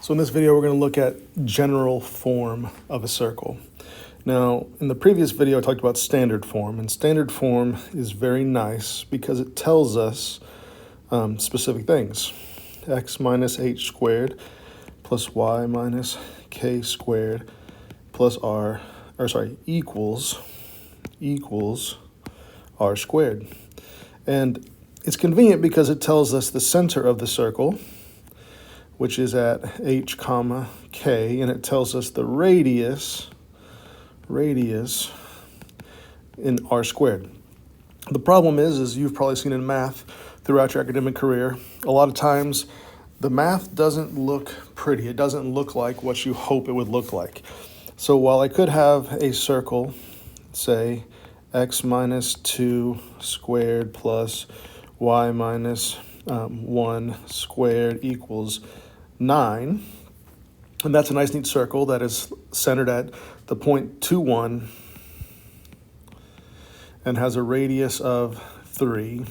So in this video, we're going to look at general form of a circle. Now, in the previous video, I talked about standard form, and standard form is very nice because it tells us specific things. X minus h squared plus y minus k squared plus equals r squared. And it's convenient because it tells us the center of the circle, which is at h comma k, and it tells us the radius in r squared. The problem is you've probably seen in math throughout your academic career, a lot of times the math doesn't look pretty. It doesn't look like what you hope it would look like. So while I could have a circle, say x minus 2 squared plus y minus 1 squared equals 9, and that's a nice neat circle that is centered at the point 2, 1 and has a radius of 3.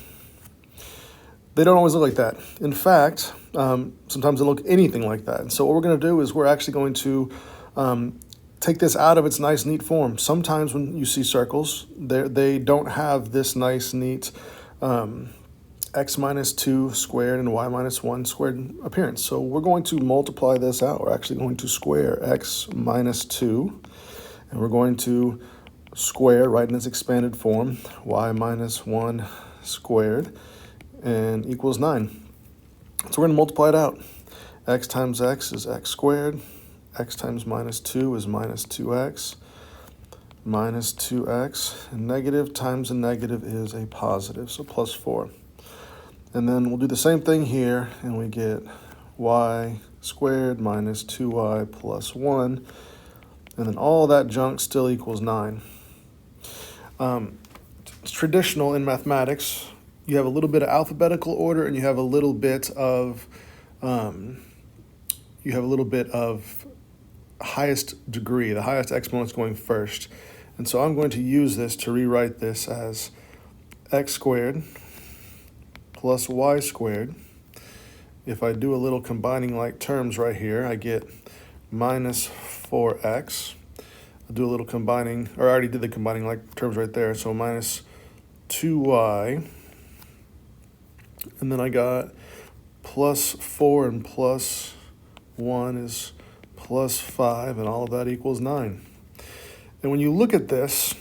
They don't always look like that. In fact, sometimes they look anything like that. And so what we're going to do is we're actually going to take this out of its nice neat form. Sometimes when you see circles, they don't have this nice neat x minus 2 squared and y minus 1 squared appearance. So we're going to multiply this out. We're actually going to square x minus 2, and we're going to square, right in its expanded form, y minus 1 squared, and equals 9. So we're going to multiply it out. X times x is x squared. X times minus 2 is minus 2x. Minus 2x. And negative times a negative is a positive, so plus 4. And then we'll do the same thing here, and we get y squared minus 2y plus 1. And then all that junk still equals 9. It's traditional in mathematics. You have a little bit of alphabetical order, and you have a little bit of highest degree, the highest exponent's going first. And so I'm going to use this to rewrite this as x squared plus y squared. If I do a little combining like terms right here, I get minus 4x. I'll do a little combining, or I already did the combining like terms right there, so minus 2y. And then I got plus 4 and plus 1 is plus 5, and all of that equals 9. And when you look at this,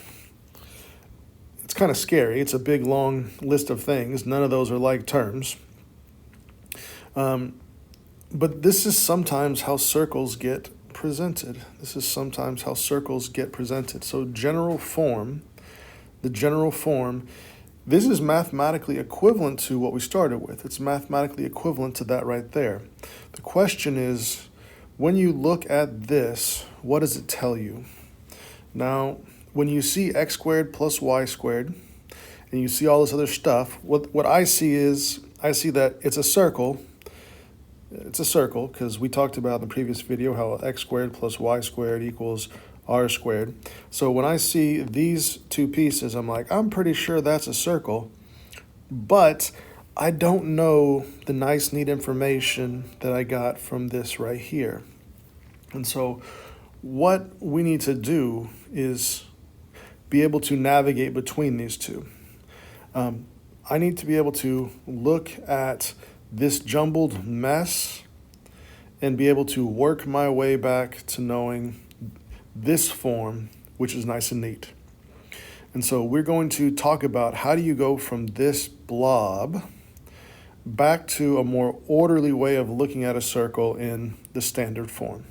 it's kind of scary. It's a big, long list of things. None of those are like terms. But this is sometimes how circles get presented. So general form, this is mathematically equivalent to what we started with. It's mathematically equivalent to that right there. The question is, when you look at this, what does it tell you? Now, when you see x squared plus y squared, and you see all this other stuff, what I see is, I see that it's a circle. It's a circle because we talked about in the previous video how x squared plus y squared equals r squared. So when I see these two pieces, I'm like, I'm pretty sure that's a circle, but I don't know the nice, neat information that I got from this right here. And so what we need to do is be able to navigate between these two. I need to be able to look at this jumbled mess and be able to work my way back to knowing this form, which is nice and neat. And so we're going to talk about how do you go from this blob back to a more orderly way of looking at a circle in the standard form.